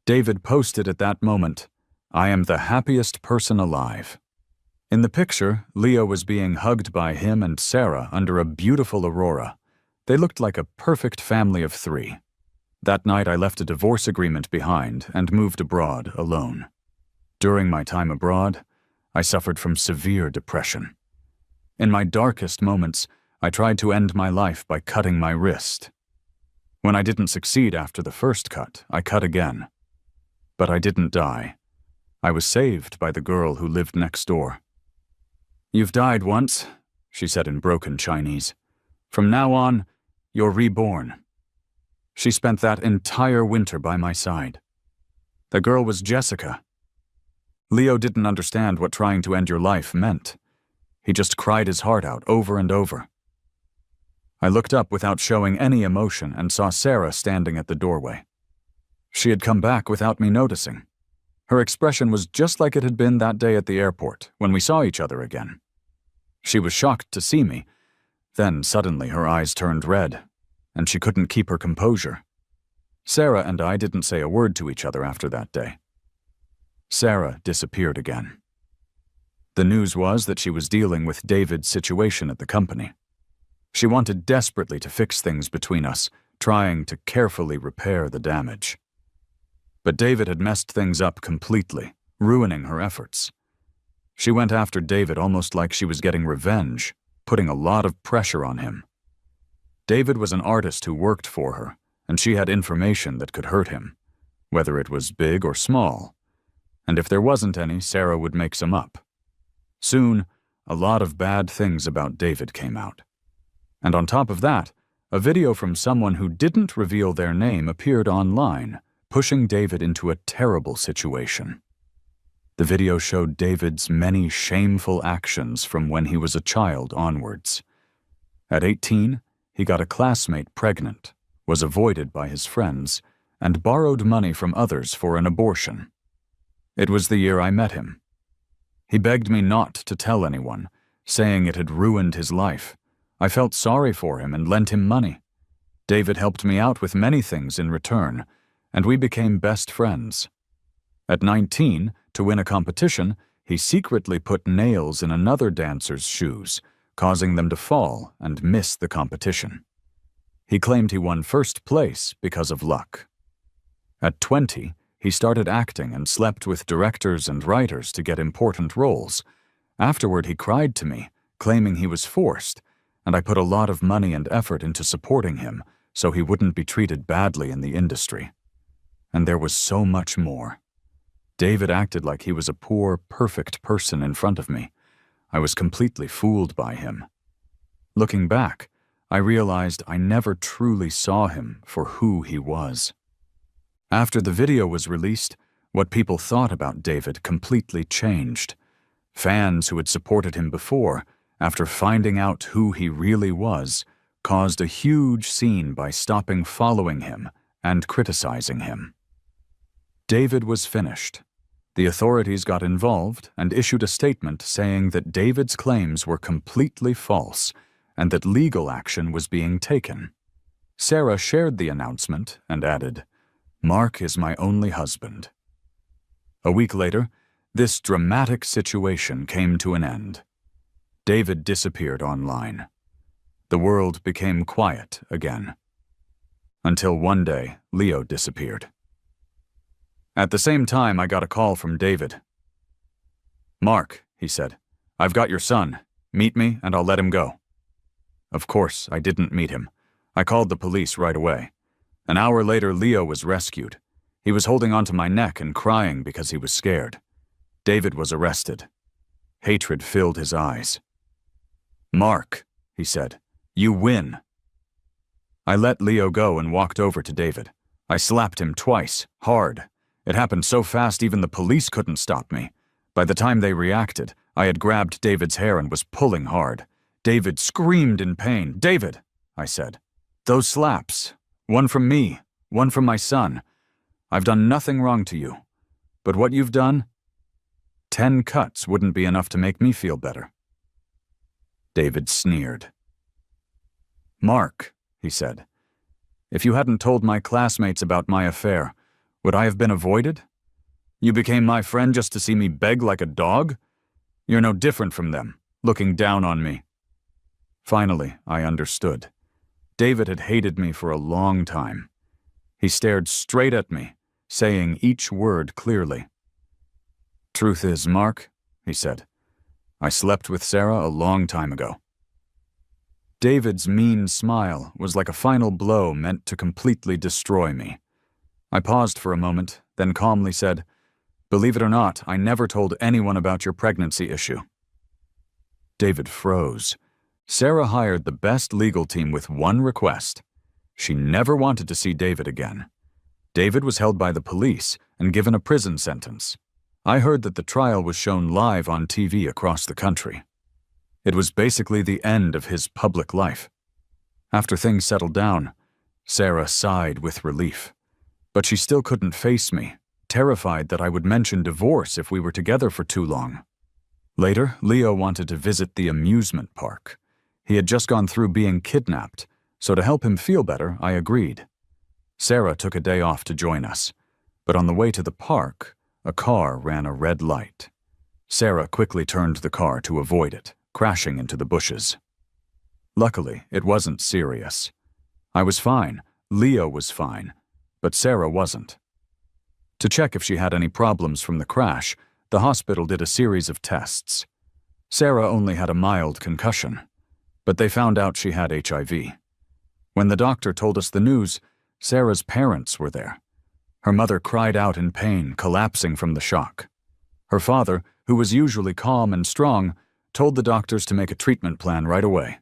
David posted at that moment, "I am the happiest person alive." In the picture, Leo was being hugged by him and Sarah under a beautiful Aurora. They looked like a perfect family of three. That night, I left a divorce agreement behind and moved abroad alone. During my time abroad, I suffered from severe depression. In my darkest moments, I tried to end my life by cutting my wrist. When I didn't succeed after the first cut, I cut again. But I didn't die. I was saved by the girl who lived next door. "You've died once," she said in broken Chinese. "From now on, you're reborn." She spent that entire winter by my side. The girl was Jessica. Leo didn't understand what trying to end your life meant. He just cried his heart out over and over. I looked up without showing any emotion and saw Sarah standing at the doorway. She had come back without me noticing. Her expression was just like it had been that day at the airport when we saw each other again. She was shocked to see me. Then suddenly her eyes turned red, and she couldn't keep her composure. Sarah and I didn't say a word to each other after that day. Sarah disappeared again. The news was that she was dealing with David's situation at the company. She wanted desperately to fix things between us, trying to carefully repair the damage. But David had messed things up completely, ruining her efforts. She went after David almost like she was getting revenge, putting a lot of pressure on him. David was an artist who worked for her, and she had information that could hurt him, whether it was big or small. And if there wasn't any, Sarah would make some up. Soon, a lot of bad things about David came out. And on top of that, a video from someone who didn't reveal their name appeared online, pushing David into a terrible situation. The video showed David's many shameful actions from when he was a child onwards. At 18, he got a classmate pregnant, was avoided by his friends, and borrowed money from others for an abortion. It was the year I met him. He begged me not to tell anyone, saying it had ruined his life. I felt sorry for him and lent him money. David helped me out with many things in return, and we became best friends. At 19, to win a competition, he secretly put nails in another dancer's shoes, causing them to fall and miss the competition. He claimed he won first place because of luck. At 20, he started acting and slept with directors and writers to get important roles. Afterward, he cried to me, claiming he was forced, and I put a lot of money and effort into supporting him so he wouldn't be treated badly in the industry. And there was so much more. David acted like he was a poor, perfect person in front of me. I was completely fooled by him. Looking back, I realized I never truly saw him for who he was. After the video was released, what people thought about David completely changed. Fans who had supported him before, after finding out who he really was, caused a huge scene by stopping following him and criticizing him. David was finished. The authorities got involved and issued a statement saying that David's claims were completely false and that legal action was being taken. Sarah shared the announcement and added, "Mark is my only husband." A week later, this dramatic situation came to an end. David disappeared online. The world became quiet again. Until one day, Leo disappeared. At the same time, I got a call from David. "Mark," he said, "I've got your son. Meet me and I'll let him go." Of course, I didn't meet him. I called the police right away. An hour later, Leo was rescued. He was holding onto my neck and crying because he was scared. David was arrested. Hatred filled his eyes. "Mark," he said, "you win." I let Leo go and walked over to David. I slapped him twice, hard. It happened so fast even the police couldn't stop me. By the time they reacted, I had grabbed David's hair and was pulling hard. David screamed in pain. "David," I said, "those slaps, one from me, one from my son. I've done nothing wrong to you. But what you've done? 10 cuts wouldn't be enough to make me feel better." David sneered. "Mark," he said, "if you hadn't told my classmates about my affair, would I have been avoided? You became my friend just to see me beg like a dog? You're no different from them, looking down on me." Finally, I understood. David had hated me for a long time. He stared straight at me, saying each word clearly. "Truth is, Mark," he said, "I slept with Sarah a long time ago." David's mean smile was like a final blow meant to completely destroy me. I paused for a moment, then calmly said, "Believe it or not, I never told anyone about your pregnancy issue." David froze. Sarah hired the best legal team with one request. She never wanted to see David again. David was held by the police and given a prison sentence. I heard that the trial was shown live on TV across the country. It was basically the end of his public life. After things settled down, Sarah sighed with relief. But she still couldn't face me, terrified that I would mention divorce if we were together for too long. Later, Leo wanted to visit the amusement park. He had just gone through being kidnapped, so to help him feel better, I agreed. Sarah took a day off to join us, but on the way to the park, a car ran a red light. Sarah quickly turned the car to avoid it, crashing into the bushes. Luckily, it wasn't serious. I was fine, Leo was fine, but Sarah wasn't. To check if she had any problems from the crash, the hospital did a series of tests. Sarah only had a mild concussion, but they found out she had HIV. When the doctor told us the news, Sarah's parents were there. Her mother cried out in pain, collapsing from the shock. Her father, who was usually calm and strong, told the doctors to make a treatment plan right away.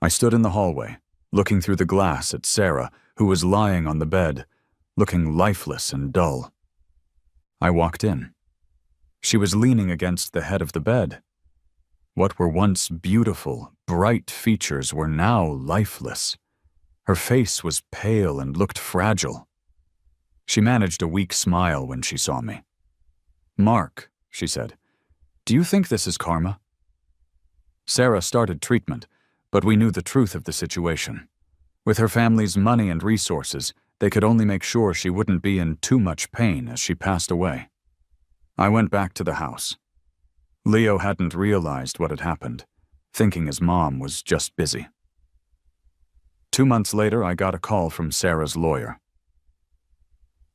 I stood in the hallway, looking through the glass at Sarah, who was lying on the bed, looking lifeless and dull. I walked in. She was leaning against the head of the bed. What were once beautiful, bright features were now lifeless. Her face was pale and looked fragile. She managed a weak smile when she saw me. "Mark," she said, "do you think this is karma?" Sarah started treatment, but we knew the truth of the situation. With her family's money and resources, they could only make sure she wouldn't be in too much pain as she passed away. I went back to the house. Leo hadn't realized what had happened, thinking his mom was just busy. 2 months later, I got a call from Sarah's lawyer.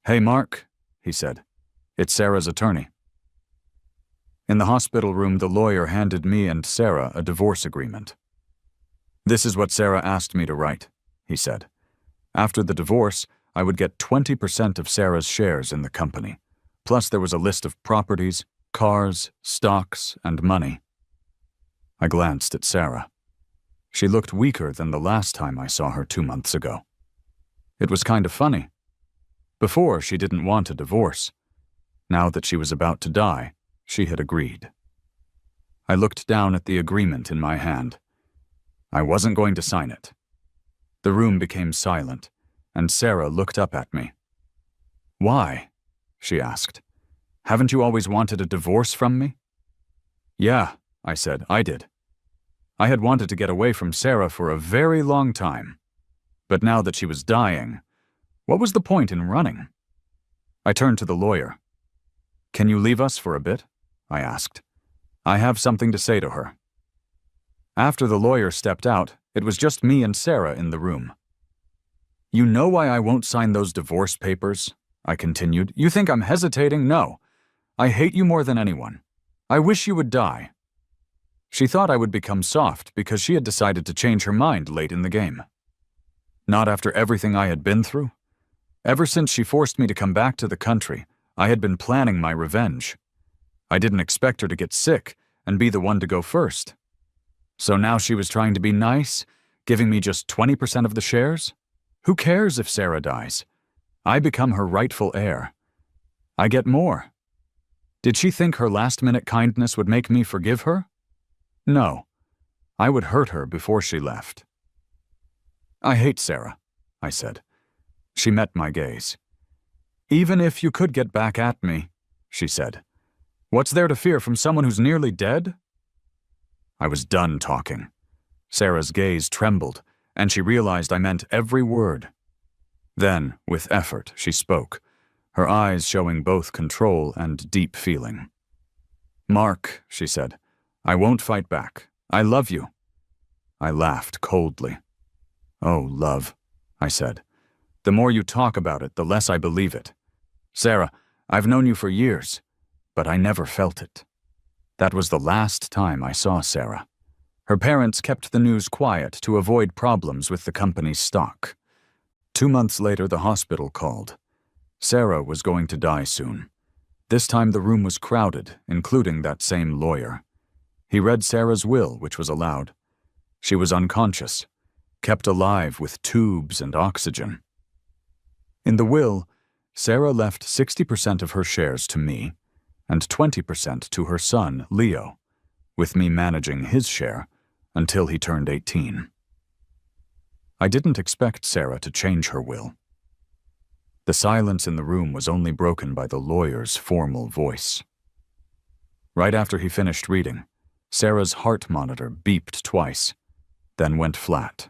"Hey, Mark," he said. "It's Sarah's attorney." In the hospital room, the lawyer handed me and Sarah a divorce agreement. "This is what Sarah asked me to write," he said. "After the divorce, I would get 20% of Sarah's shares in the company. Plus there was a list of properties, cars, stocks, and money." I glanced at Sarah. She looked weaker than the last time I saw her 2 months ago. It was kind of funny. Before, she didn't want a divorce. Now that she was about to die, she had agreed. I looked down at the agreement in my hand. I wasn't going to sign it. The room became silent, and Sarah looked up at me. "Why?" she asked. "Haven't you always wanted a divorce from me?" "Yeah," I said, "I did. I had wanted to get away from Sarah for a very long time. But now that she was dying, what was the point in running?" I turned to the lawyer. "Can you leave us for a bit?" I asked. "I have something to say to her." After the lawyer stepped out, it was just me and Sarah in the room. "You know why I won't sign those divorce papers?" I continued. You think I'm hesitating? No. I hate you more than anyone. I wish you would die. She thought I would become soft because she had decided to change her mind late in the game. Not after everything I had been through. Ever since she forced me to come back to the country, I had been planning my revenge. I didn't expect her to get sick and be the one to go first. So now she was trying to be nice, giving me just 20% of the shares? Who cares if Sarah dies? I become her rightful heir. I get more. Did she think her last-minute kindness would make me forgive her? No. I would hurt her before she left. I hate Sarah, I said. She met my gaze. Even if you could get back at me, she said, what's there to fear from someone who's nearly dead? I was done talking. Sarah's gaze trembled, and she realized I meant every word. Then, with effort, she spoke, her eyes showing both control and deep feeling. Mark, she said, I won't fight back. I love you. I laughed coldly. Oh, love, I said. The more you talk about it, the less I believe it. Sarah, I've known you for years, but I never felt it. That was the last time I saw Sarah. Her parents kept the news quiet to avoid problems with the company's stock. 2 months later, the hospital called. Sarah was going to die soon. This time the room was crowded, including that same lawyer. He read Sarah's will, which was allowed. She was unconscious, kept alive with tubes and oxygen. In the will, Sarah left 60% of her shares to me and 20% to her son, Leo, with me managing his share until he turned 18. I didn't expect Sarah to change her will. The silence in the room was only broken by the lawyer's formal voice. Right after he finished reading, Sarah's heart monitor beeped twice, then went flat.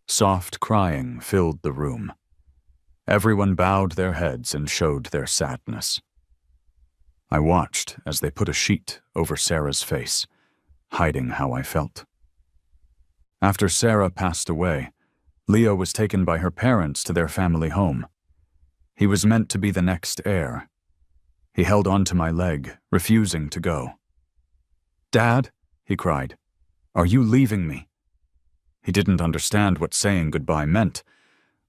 Soft crying filled the room. Everyone bowed their heads and showed their sadness. I watched as they put a sheet over Sarah's face, hiding how I felt. After Sarah passed away, Leo was taken by her parents to their family home. He was meant to be the next heir. He held onto my leg, refusing to go. Dad, he cried, are you leaving me? He didn't understand what saying goodbye meant,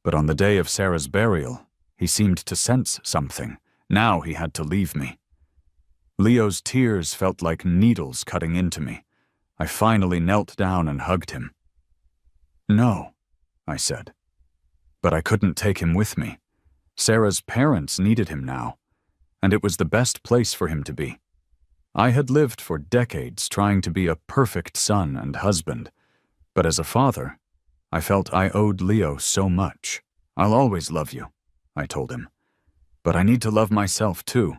but on the day of Sarah's burial, he seemed to sense something. Now he had to leave me. Leo's tears felt like needles cutting into me. I finally knelt down and hugged him. No, I said. But I couldn't take him with me. Sarah's parents needed him now, and it was the best place for him to be. I had lived for decades trying to be a perfect son and husband, but as a father, I felt I owed Leo so much. I'll always love you, I told him. But I need to love myself too.